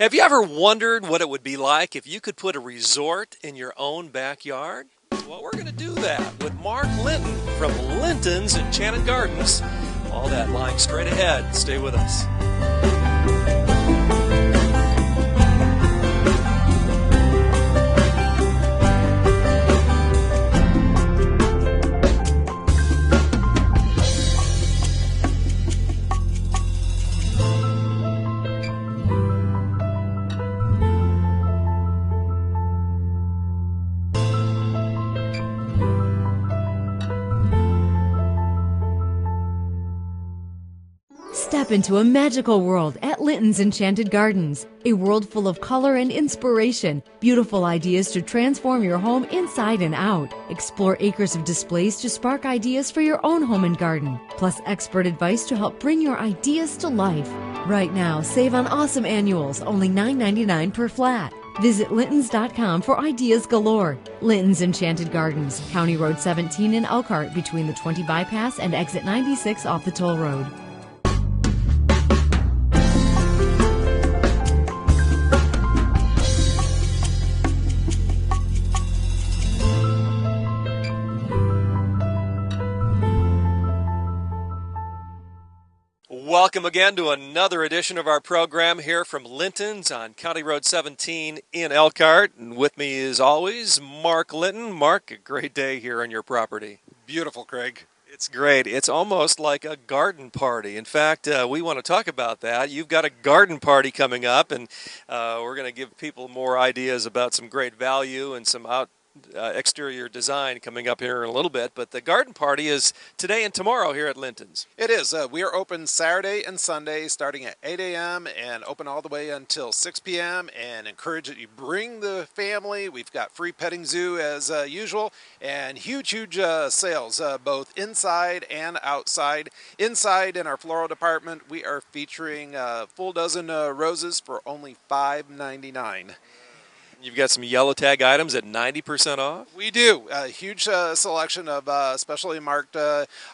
Have you ever wondered what it would be like if you could put a resort in your own backyard? Well, we're going to do that with Mark Linton from Linton's Enchanted Gardens. All that lying straight ahead. Stay with us. Step into a magical world at Linton's Enchanted Gardens. A world full of color and inspiration, beautiful ideas to transform your home inside and out. Explore acres of displays to spark ideas for your own home and garden, plus expert advice to help bring your ideas to life. Right now, save on awesome annuals, only $9.99 per flat. Visit Lintons.com for ideas galore. Linton's Enchanted Gardens, County Road 17 in Elkhart, between the 20 bypass and exit 96 off the toll road. Welcome again to another edition of our program here from Linton's on County Road 17 in Elkhart. And with me, as always, Mark Linton. Mark, a great day here on your property. Beautiful, Craig. It's great. It's almost like a garden party. In fact, we want to talk about that. You've got a garden party coming up, and we're going to give people more ideas about some great value and some exterior design coming up here in a little bit, but the garden party is today and tomorrow here at Linton's. It is. We are open Saturday and Sunday starting at 8 a.m. and open all the way until 6 p.m. and encourage that you bring the family. We've got free petting zoo as usual and huge sales both inside and outside. Inside in our floral department, we are featuring a full dozen roses for only $5.99. You've got some yellow tag items at 90% off? We do. A huge selection of specially marked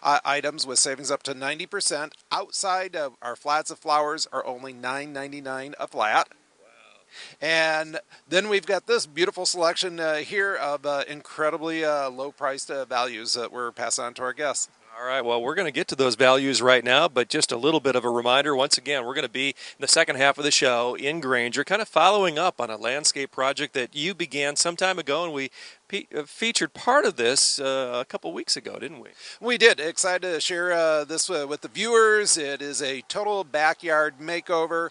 items with savings up to 90%. Outside, our flats of flowers are only $9.99 a flat. And then we've got this beautiful selection here of incredibly low-priced values that we're passing on to our guests. All right, well, we're going to get to those values right now, but just a little bit of a reminder. Once again, we're going to be in the second half of the show in Granger, kind of following up on a landscape project that you began some time ago, and we featured part of this a couple weeks ago, didn't we? We did. Excited to share this with the viewers. It is a total backyard makeover.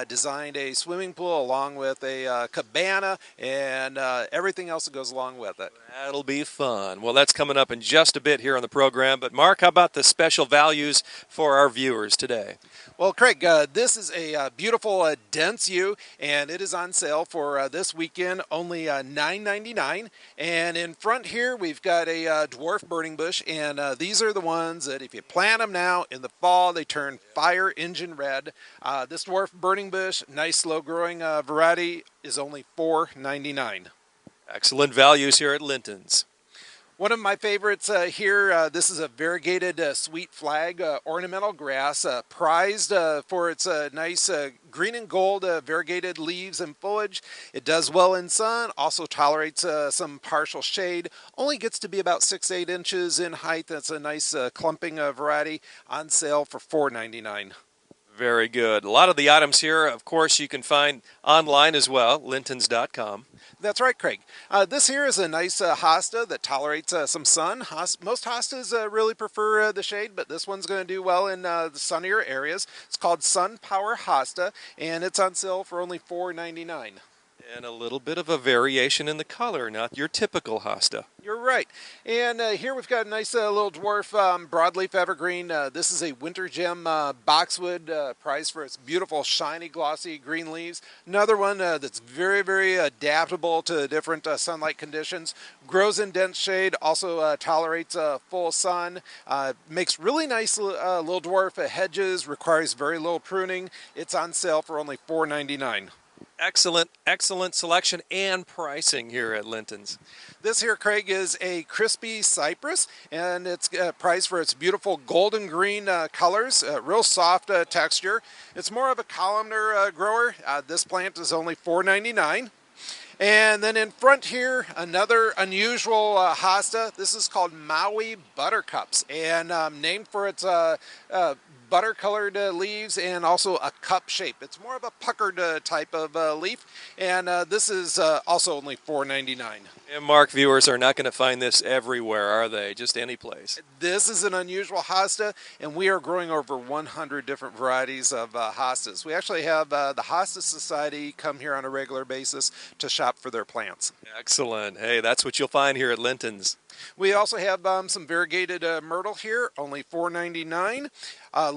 Designed a swimming pool along with a cabana and everything else that goes along with it. That'll be fun. Well, that's coming up in just a bit here on the program. But Mark, how about the special values for our viewers today? Well, Craig, this is a beautiful dense yew, and it is on sale for this weekend, only $9.99. And in front here, we've got a dwarf burning bush, and these are the ones that if you plant them now in the fall, they turn fire engine red. This dwarf burning bush, nice slow-growing variety, is only $4.99. Excellent values here at Linton's. One of my favorites here, this is a variegated sweet flag ornamental grass, prized for its nice green and gold variegated leaves and foliage. It does well in sun, also tolerates some partial shade, only gets to be about 6-8 inches in height. That's a nice clumping variety, on sale for $4.99. Very good. A lot of the items here, of course, you can find online as well, lintons.com. That's right, Craig. This here is a nice hosta that tolerates some sun. Most hostas really prefer the shade, but this one's going to do well in the sunnier areas. It's called Sun Power Hosta, and it's on sale for only $4.99. And a little bit of a variation in the color, not your typical hosta. You're right. And here we've got a nice little dwarf broadleaf evergreen. This is a winter gem boxwood, prized for its beautiful, shiny, glossy green leaves. Another one that's very, very adaptable to different sunlight conditions. Grows in dense shade, also tolerates full sun. Makes really nice little dwarf hedges, requires very little pruning. It's on sale for only $4.99. Excellent, excellent selection and pricing here at Linton's. This here, Craig, is a crispy cypress, and it's priced for its beautiful golden green colors, real soft texture. It's more of a columnar grower. This plant is only $4.99. And then in front here, another unusual hosta. This is called Maui Buttercups, and named for its butter-colored leaves and also a cup shape. It's more of a puckered type of leaf, and this is also only $4.99. And Mark, viewers are not going to find this everywhere, are they? Just any place. This is an unusual hosta, and we are growing over 100 different varieties of hostas. We actually have the Hosta Society come here on a regular basis to shop for their plants. Excellent. Hey, that's what you'll find here at Linton's. We also have some variegated myrtle here, only $4.99.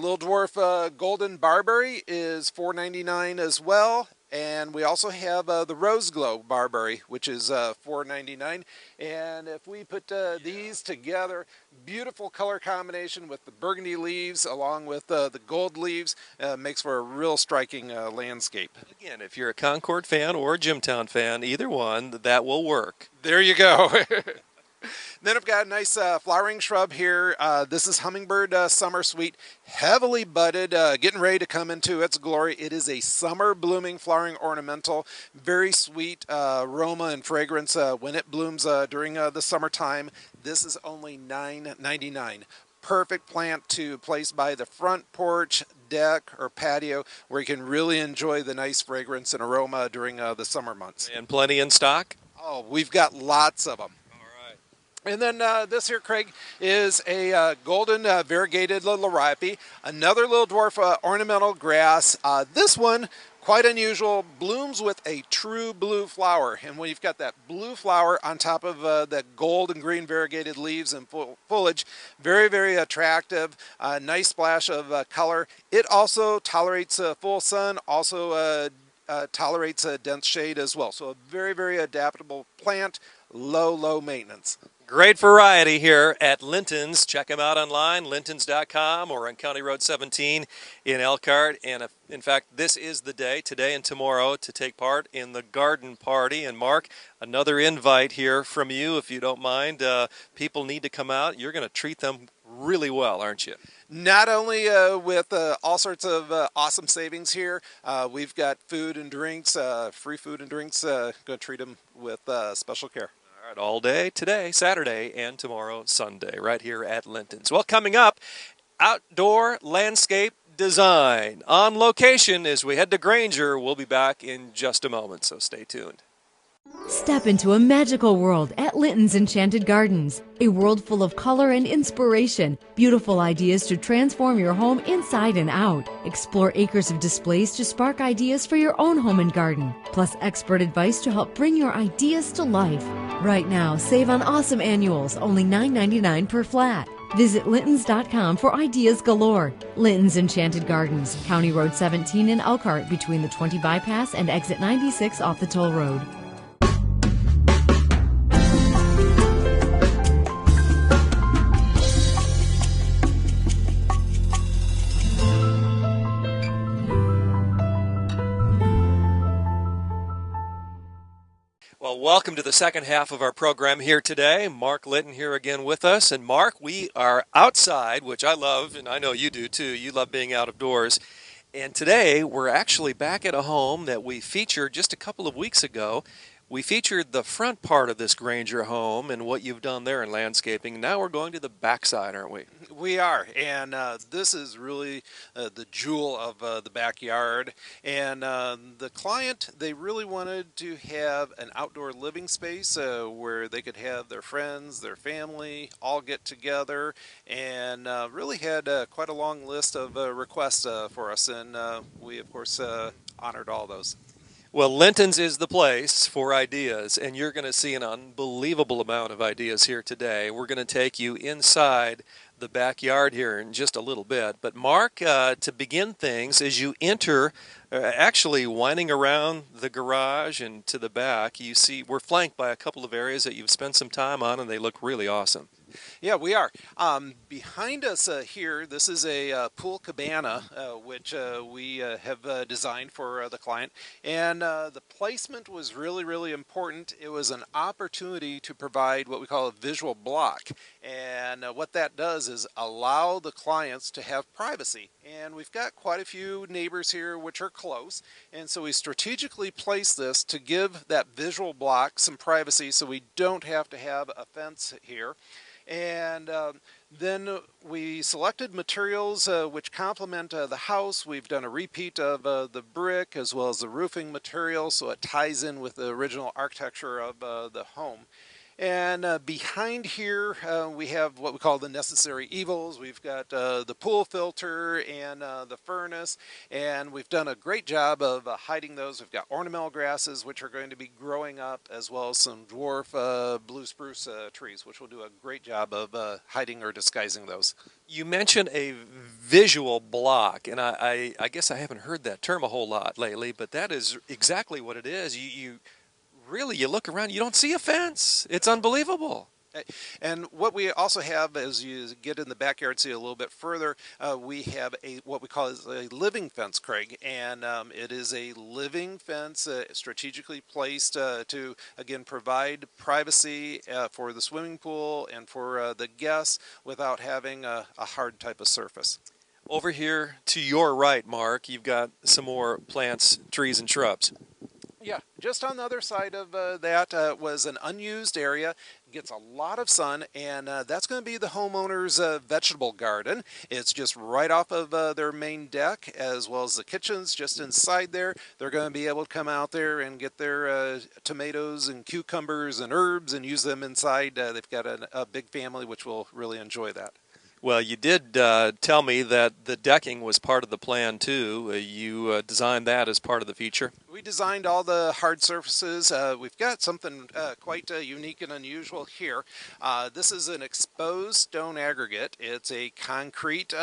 Little dwarf golden barberry is $4.99 as well. And we also have the rose glow barberry, which is $4.99. And if we put these together, beautiful color combination with the burgundy leaves along with the gold leaves, makes for a real striking landscape. Again, if you're a Concord fan or a Jimtown fan, either one, that will work. There you go. Then I've got a nice flowering shrub here. This is Hummingbird Summer Sweet, heavily budded, getting ready to come into its glory. It is a summer blooming flowering ornamental, very sweet aroma and fragrance when it blooms during the summertime. This is only $9.99. Perfect plant to place by the front porch, deck, or patio where you can really enjoy the nice fragrance and aroma during the summer months. And plenty in stock? Oh, we've got lots of them. And then this here, Craig, is a golden variegated liripe, another little dwarf ornamental grass. This one, quite unusual, blooms with a true blue flower. And when you've got that blue flower on top of the gold and green variegated leaves and foliage, very, very attractive, nice splash of color. It also tolerates full sun, also tolerates dense shade as well. So a very, very adaptable plant, low maintenance. Great variety here at Linton's. Check them out online, lintons.com, or on County Road 17 in Elkhart. And in fact, this is the day, today and tomorrow, to take part in the garden party. And Mark, another invite here from you, if you don't mind. People need to come out. You're going to treat them really well, aren't you? Not only with all sorts of awesome savings here, we've got food and drinks, free food and drinks. Going to treat them with special care. All day today, Saturday, and tomorrow, Sunday, right here at Linton's. Well, coming up, outdoor landscape design on location as we head to Granger. We'll be back in just a moment, so stay tuned. Step into a magical world at Linton's Enchanted Gardens, a world full of color and inspiration, beautiful ideas to transform your home inside and out. Explore acres of displays to spark ideas for your own home and garden, plus expert advice to help bring your ideas to life. Right now, save on awesome annuals, only $9.99 per flat. Visit Lintons.com for ideas galore. Linton's Enchanted Gardens, County Road 17 in Elkhart, between the 20 bypass and exit 96 off the toll road. Well, welcome to the second half of our program here today. Mark Linton here again with us. And Mark, we are outside, which I love, and I know you do too. You love being out of doors. And today we're actually back at a home that we featured just a couple of weeks ago. We featured the front part of this Granger home and what you've done there in landscaping. Now we're going to the backside, aren't we? We are, and this is really the jewel of the backyard. And the client, they really wanted to have an outdoor living space where they could have their friends, their family, all get together, and really had quite a long list of requests for us, and we, of course, honored all those. Well, Linton's is the place for ideas, and you're going to see an unbelievable amount of ideas here today. We're going to take you inside the backyard here in just a little bit. But Mark, to begin things, as you enter, actually winding around the garage and to the back, you see we're flanked by a couple of areas that you've spent some time on, and they look really awesome. Yeah, we are. Behind us here, this is a pool cabana, which we have designed for the client. And the placement was really, really important. It was an opportunity to provide what we call a visual block. And what that does is allow the clients to have privacy. And we've got quite a few neighbors here which are close. And so we strategically placed this to give that visual block some privacy so we don't have to have a fence here. And then we selected materials which complement the house. We've done a repeat of the brick as well as the roofing material, so it ties in with the original architecture of the home. And behind here, we have what we call the necessary evils. We've got the pool filter and the furnace, and we've done a great job of hiding those. We've got ornamental grasses, which are going to be growing up, as well as some dwarf blue spruce trees, which will do a great job of hiding or disguising those. You mentioned a visual block, and I guess I haven't heard that term a whole lot lately, but that is exactly what it is. You look around, you don't see a fence. It's unbelievable. And what we also have, as you get in the backyard, see a little bit further, we have what we call a living fence, Craig, and it is a living fence strategically placed to, again, provide privacy for the swimming pool and for the guests without having a hard type of surface. Over here to your right, Mark, you've got some more plants, trees, and shrubs. Yeah, just on the other side of that was an unused area. Gets a lot of sun, and that's going to be the homeowner's vegetable garden. It's just right off of their main deck, as well as the kitchens just inside there. They're going to be able to come out there and get their tomatoes and cucumbers and herbs and use them inside. They've got a big family which will really enjoy that. Well, you did tell me that the decking was part of the plan, too. You designed that as part of the feature. We designed all the hard surfaces. We've got something quite unique and unusual here. This is an exposed stone aggregate. It's a concrete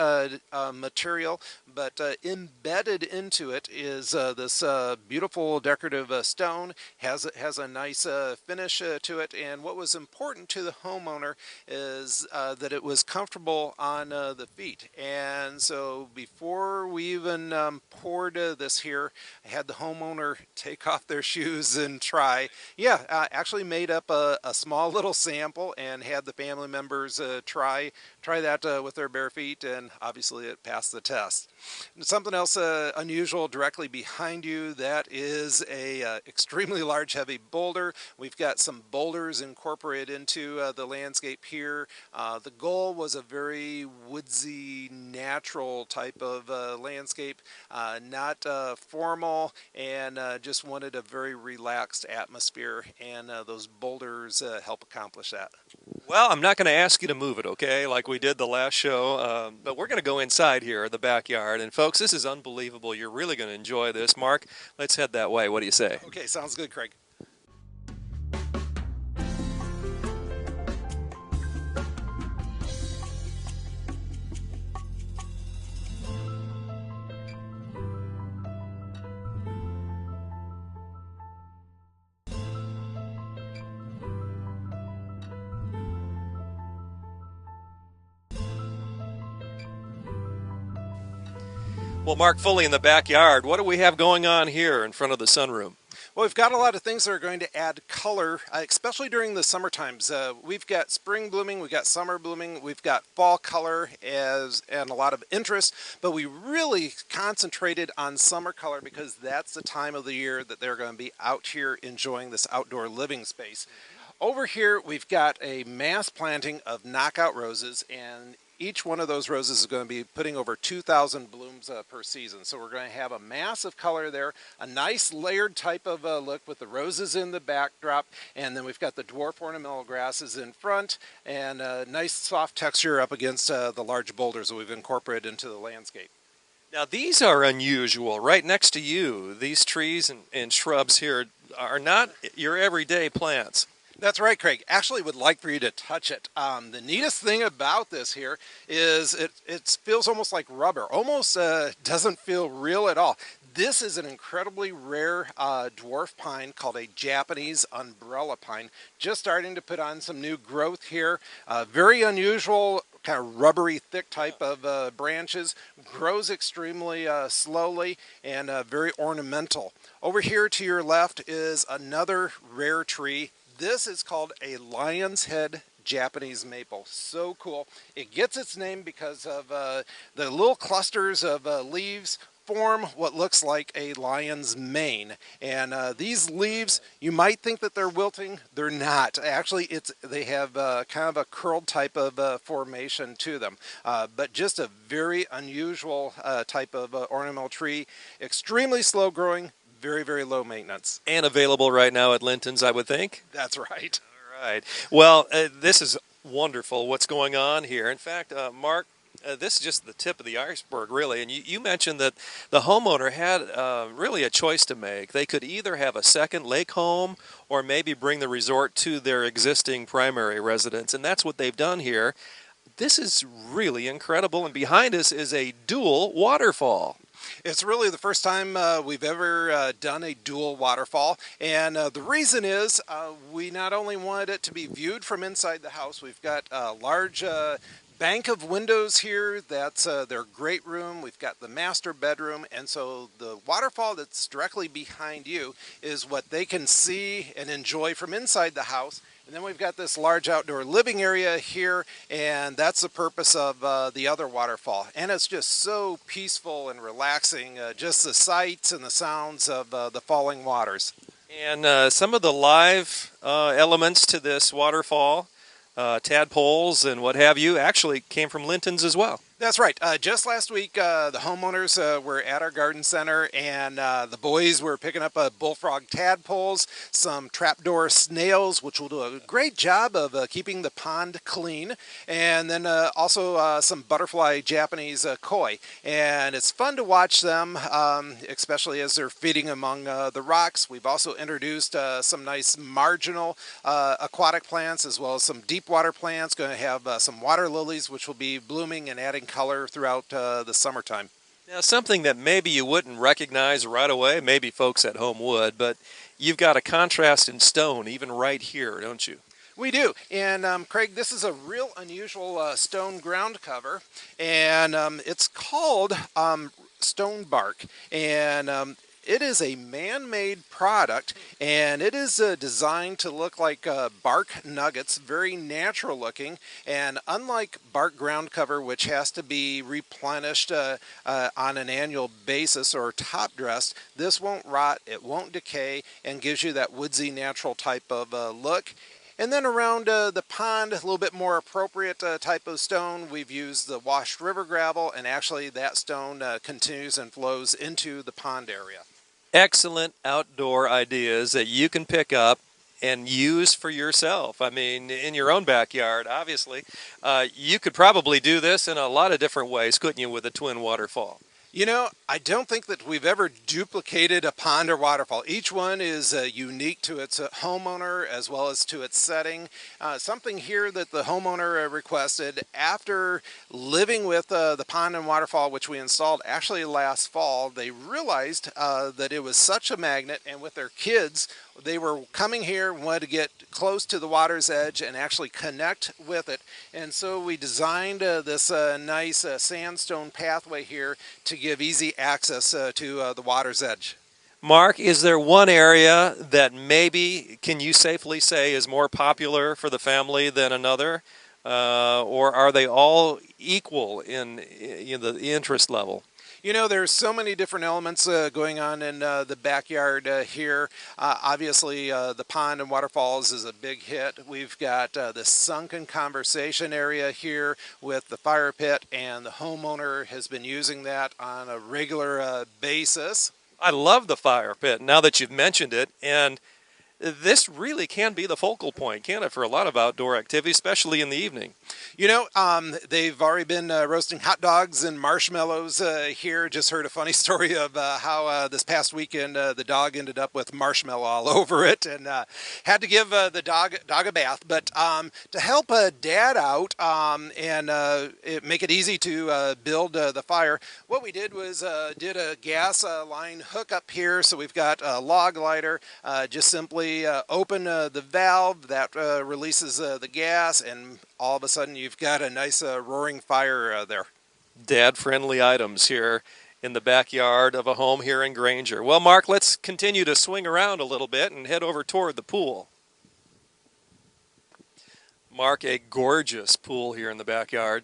material, but embedded into it is this beautiful decorative stone. Has a nice finish to it, and what was important to the homeowner is that it was comfortable on the feet. And so before we even poured this here, I had the homeowner take off their shoes and try. Yeah, actually made up a small little sample and had the family members try that with their bare feet, and obviously it passed the test. And something else unusual directly behind you, that is a extremely large heavy boulder. We've got some boulders incorporated into the landscape here. The goal was a very woodsy, natural type of landscape, not formal, and just wanted a very relaxed atmosphere, and those boulders help accomplish that. Well, I'm not going to ask you to move it, okay, like we did the last show, but we're going to go inside here, the backyard, and folks, this is unbelievable. You're really going to enjoy this. Mark, let's head that way. What do you say? Okay, sounds good, Craig. Well, Mark, fully in the backyard, what do we have going on here in front of the sunroom? Well, we've got a lot of things that are going to add color, especially during the summer times. We've got spring blooming, we've got summer blooming, we've got fall color and a lot of interest, but we really concentrated on summer color because that's the time of the year that they're going to be out here enjoying this outdoor living space. Over here, we've got a mass planting of knockout roses, and each one of those roses is going to be putting over 2,000 blooms per season. So we're going to have a mass of color there, a nice layered type of look with the roses in the backdrop, and then we've got the dwarf ornamental grasses in front, and a nice soft texture up against the large boulders that we've incorporated into the landscape. Now, these are unusual. Right next to you, these trees and shrubs here are not your everyday plants. That's right, Craig. Actually would like for you to touch it. The neatest thing about this here is it feels almost like rubber. Almost doesn't feel real at all. This is an incredibly rare dwarf pine called a Japanese umbrella pine. Just starting to put on some new growth here. Very unusual, kind of rubbery, thick type of branches. Grows extremely slowly and very ornamental. Over here to your left is another rare tree. This is called a lion's head Japanese maple. So cool. It gets its name because of the little clusters of leaves form what looks like a lion's mane. And these leaves, you might think that they're wilting. They're not. Actually, they have kind of a curled type of formation to them. But just a very unusual type of ornamental tree. Extremely slow growing, very, very low maintenance. And available right now at Linton's, I would think. That's right. All right. Well, this is wonderful what's going on here. In fact, Mark, this is just the tip of the iceberg, really. And you mentioned that the homeowner had really a choice to make. They could either have a second lake home or maybe bring the resort to their existing primary residence. And that's what they've done here. This is really incredible. And behind us is a dual waterfall. It's really the first time we've ever done a dual waterfall, and the reason is we not only wanted it to be viewed from inside the house. We've got a large bank of windows here. That's their great room. We've got the master bedroom, and so the waterfall that's directly behind you is what they can see and enjoy from inside the house. And then we've got this large outdoor living area here, and that's the purpose of the other waterfall. And it's just so peaceful and relaxing, just the sights and the sounds of the falling waters. And some of the live elements to this waterfall, tadpoles and what have you, actually came from Linton's as well. That's right. Just last week, the homeowners were at our garden center, and the boys were picking up bullfrog tadpoles, some trapdoor snails, which will do a great job of keeping the pond clean, and then also some butterfly Japanese koi. And it's fun to watch them, especially as they're feeding among the rocks. We've also introduced some nice marginal aquatic plants, as well as some deep water plants. Going to have some water lilies, which will be blooming and adding color throughout the summertime. Now, something that maybe you wouldn't recognize right away, maybe folks at home would, but you've got a contrast in stone even right here, don't you? We do. And Craig, this is a real unusual stone ground cover, and it's called stone bark. And it is a man-made product, and it is designed to look like bark nuggets, very natural looking. And unlike bark ground cover, which has to be replenished on an annual basis or top dressed, this won't rot, it won't decay, and gives you that woodsy natural type of look. And then around the pond, a little bit more appropriate type of stone, we've used the washed river gravel, and actually that stone continues and flows into the pond area. Excellent outdoor ideas that you can pick up and use for yourself. I mean, in your own backyard, obviously. You could probably do this in a lot of different ways, couldn't you, with a twin waterfall? You know, I don't think that we've ever duplicated a pond or waterfall. Each one is unique to its homeowner as well as to its setting. Something here that the homeowner requested after living with the pond and waterfall, which we installed actually last fall, they realized that it was such a magnet, and with their kids, they were coming here, wanted to get close to the water's edge and actually connect with it. And so we designed this nice sandstone pathway here to give easy access to the water's edge. Mark, is there one area that maybe, can you safely say, is more popular for the family than another? Or are they all equal in the interest level? You know, there's so many different elements going on in the backyard here. Obviously, the pond and waterfalls is a big hit. We've got the sunken conversation area here with the fire pit, and the homeowner has been using that on a regular basis. I love the fire pit now that you've mentioned it, and This really can be the focal point, can it, for a lot of outdoor activities, especially in the evening? They've already been roasting hot dogs and marshmallows here. Just heard a funny story of how this past weekend the dog ended up with marshmallow all over it, and had to give the dog a bath. But to help Dad out make it easy to build the fire, what we did was did a gas line hookup here. So we've got a log lighter. Just simply open the valve that releases the gas, and all of a sudden you've got a nice roaring fire there. Dad-friendly items here in the backyard of a home here in Granger. Well, Mark, let's continue to swing around a little bit and head over toward the pool. Mark, a gorgeous pool here in the backyard.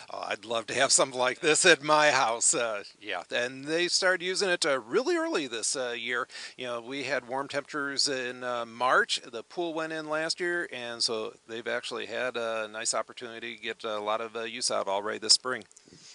Oh, I'd love to have something like this at my house. Yeah, and they started using it really early this year. We had warm temperatures in March. The pool went in last year, and so they've actually had a nice opportunity to get a lot of use out already this spring.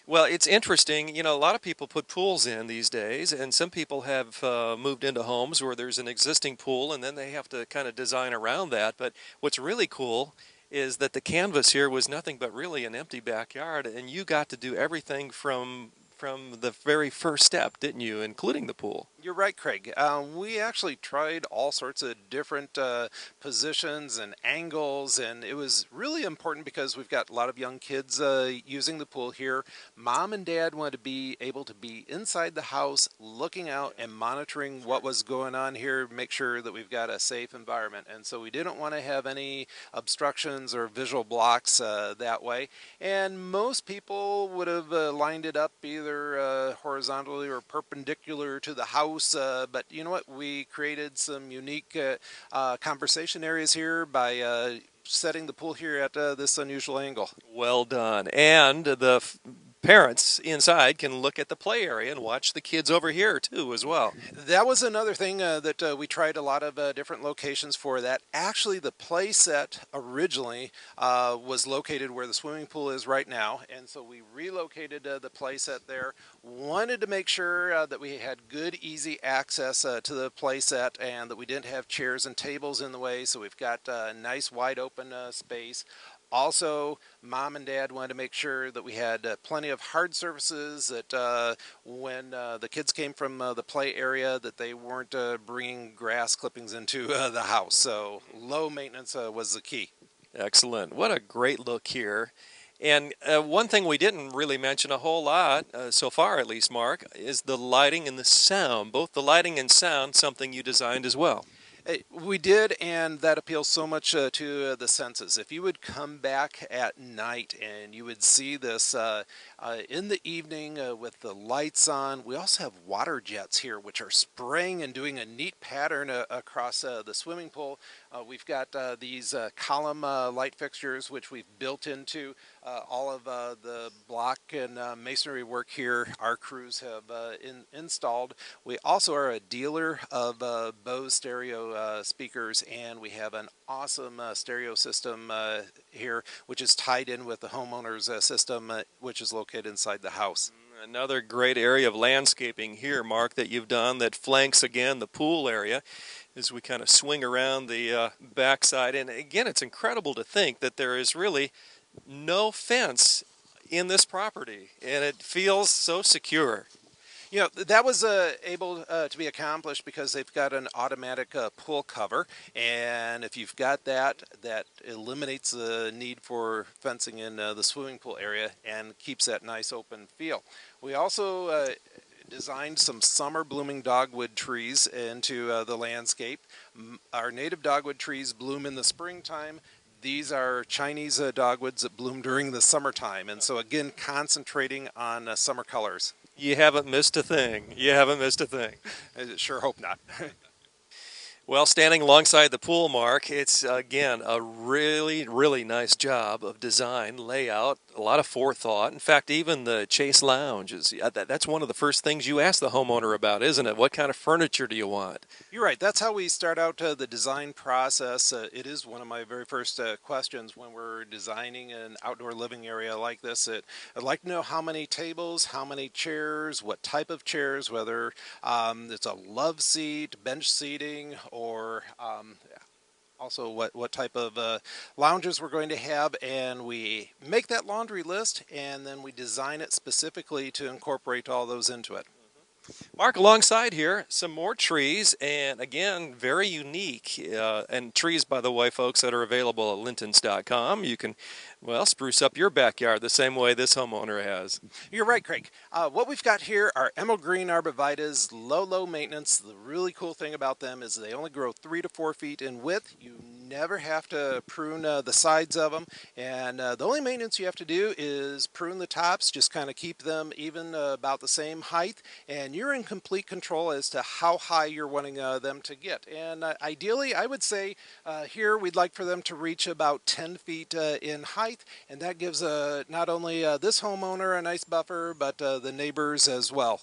Well, it's interesting. A lot of people put pools in these days, and some people have moved into homes where there's an existing pool, and then they have to kind of design around that. But what's really cool is that the canvas here was nothing but really an empty backyard, and you got to do everything from the very first step, didn't you, including the pool? You're right, Craig. We actually tried all sorts of different positions and angles, and it was really important because we've got a lot of young kids using the pool here. Mom and Dad wanted to be able to be inside the house, looking out and monitoring what was going on here, make sure that we've got a safe environment. And so we didn't want to have any obstructions or visual blocks that way. And most people would have lined it up either horizontally or perpendicular to the house. But you know what? We created some unique conversation areas here by setting the pool here at this unusual angle. Well done. And the parents inside can look at the play area and watch the kids over here too as well. That was another thing that we tried a lot of different locations for that. Actually, the play set originally was located where the swimming pool is right now, and so we relocated the play set there. Wanted to make sure that we had good, easy access to the play set and that we didn't have chairs and tables in the way, so we've got a nice wide open space. Also, Mom and Dad wanted to make sure that we had plenty of hard surfaces, that when the kids came from the play area, that they weren't bringing grass clippings into the house. So low maintenance was the key. Excellent. What a great look here. And one thing we didn't really mention a whole lot, so far at least, Mark, is the lighting and the sound. Both the lighting and sound, something you designed as well. We did, and that appeals so much to the senses. If you would come back at night and you would see this in the evening with the lights on. We also have water jets here, which are spraying and doing a neat pattern across the swimming pool. We've got these column light fixtures, which we've built into all of the block and masonry work here. Our crews have installed. We also are a dealer of Bose stereo speakers, and we have an awesome stereo system here, which is tied in with the homeowner's system, which is located inside the house. Another great area of landscaping here, Mark, that you've done that flanks, again, the pool area as we kind of swing around the backside. And again, it's incredible to think that there is really no fence in this property, and it feels so secure. You know, that was able to be accomplished because they've got an automatic pool cover, and if you've got that, that eliminates the need for fencing in the swimming pool area and keeps that nice open feel. We also designed some summer blooming dogwood trees into the landscape. Our native dogwood trees bloom in the springtime. These are Chinese dogwoods that bloom during the summertime, and so again, concentrating on summer colors. You haven't missed a thing. You haven't missed a thing. I sure hope not. Well, standing alongside the pool, Mark, it's, again, a really, really nice job of design, layout, a lot of forethought. In fact, even the Chase Lounge is that's one of the first things you ask the homeowner about, isn't it? What kind of furniture do you want? You're right. That's how we start out the design process. It is one of my very first questions when we're designing an outdoor living area like this. I'd like to know how many tables, how many chairs, what type of chairs, whether it's a love seat, bench seating, or also what type of lounges we're going to have, and we make that laundry list and then we design it specifically to incorporate all those into it. Mark, alongside here, some more trees, and again, very unique. And trees, by the way, folks, that are available at lintons.com. You can, well, spruce up your backyard the same way this homeowner has. You're right, Craig. What we've got here are emerald green arborvitaes, low maintenance. The really cool thing about them is they only grow 3 to 4 feet in width. You never have to prune the sides of them, and the only maintenance you have to do is prune the tops, just kind of keep them even about the same height, and you're in complete control as to how high you're wanting them to get. And ideally, I would say here we'd like for them to reach about 10 feet in height, and that gives not only this homeowner a nice buffer, but the neighbors as well.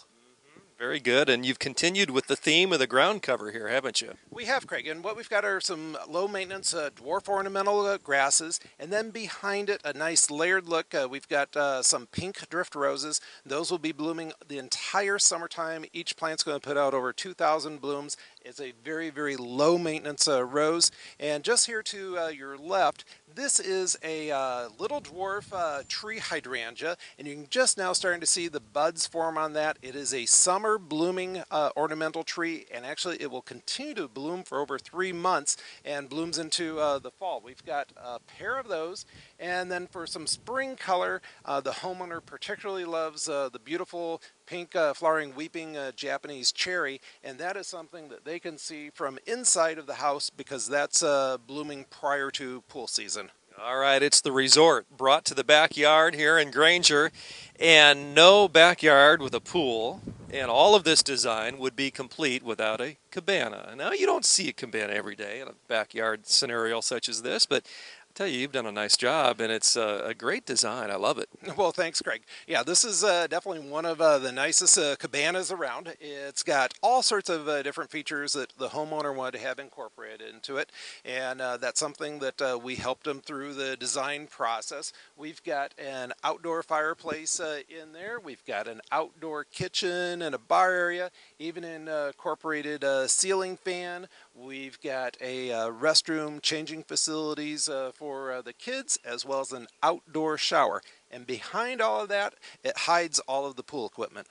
Very good, and you've continued with the theme of the ground cover here, haven't you? We have, Craig, and what we've got are some low-maintenance dwarf ornamental grasses, and then behind it, a nice layered look. We've got some pink drift roses. Those will be blooming the entire summertime. Each plant's going to put out over 2,000 blooms. It's a very, very low-maintenance rose. And just here to your left, this is a little dwarf tree hydrangea, and you can just now starting to see the buds form on that. It is a summer blooming ornamental tree, and actually it will continue to bloom for over 3 months and blooms into the fall. We've got a pair of those, and then for some spring color, the homeowner particularly loves the beautiful pink flowering weeping Japanese cherry, and that is something that they can see from inside of the house because that's blooming prior to pool season. All right, it's the resort brought to the backyard here in Granger, and no backyard with a pool, and all of this design would be complete without a cabana. Now, you don't see a cabana every day in a backyard scenario such as this, but tell you, you've done a nice job, and it's a great design. I love it. Well, thanks, Craig. Yeah, this is definitely one of the nicest cabanas around. It's got all sorts of different features that the homeowner wanted to have incorporated into it, and that's something that we helped them through the design process. We've got an outdoor fireplace in there. We've got an outdoor kitchen and a bar area, even incorporated a ceiling fan. We've got a restroom changing facilities for the kids, as well as an outdoor shower. And behind all of that, it hides all of the pool equipment.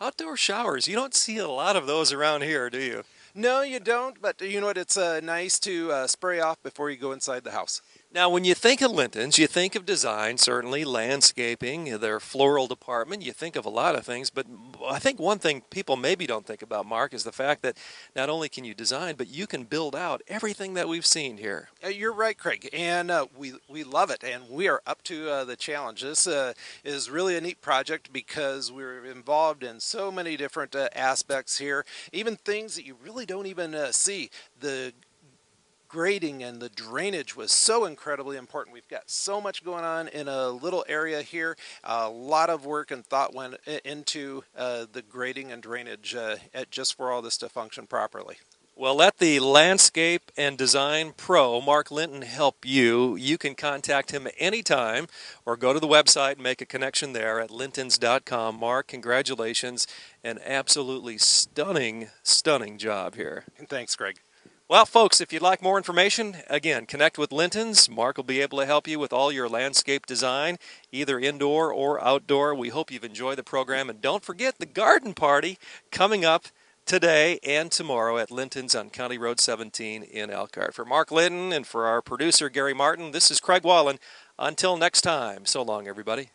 Outdoor showers, you don't see a lot of those around here, do you? No, you don't, but you know what? It's nice to spray off before you go inside the house. Now, when you think of Linton's, you think of design, certainly, landscaping, their floral department. You think of a lot of things, but I think one thing people maybe don't think about, Mark, is the fact that not only can you design, but you can build out everything that we've seen here. You're right, Craig, and we love it, and we are up to the challenge. This is really a neat project because we're involved in so many different aspects here, even things that you really don't even see. The grading and the drainage was so incredibly important. We've got so much going on in a little area here. A lot of work and thought went into the grading and drainage just for all this to function properly. Well, let the landscape and design pro, Mark Linton, help you. You can contact him anytime or go to the website and make a connection there at lintons.com. Mark, congratulations. An absolutely stunning, stunning job here. And thanks, Greg. Well, folks, if you'd like more information, again, connect with Linton's. Mark will be able to help you with all your landscape design, either indoor or outdoor. We hope you've enjoyed the program. And don't forget the garden party coming up today and tomorrow at Linton's on County Road 17 in Elkhart. For Mark Linton and for our producer, Gary Martin, this is Craig Wallen. Until next time, so long, everybody.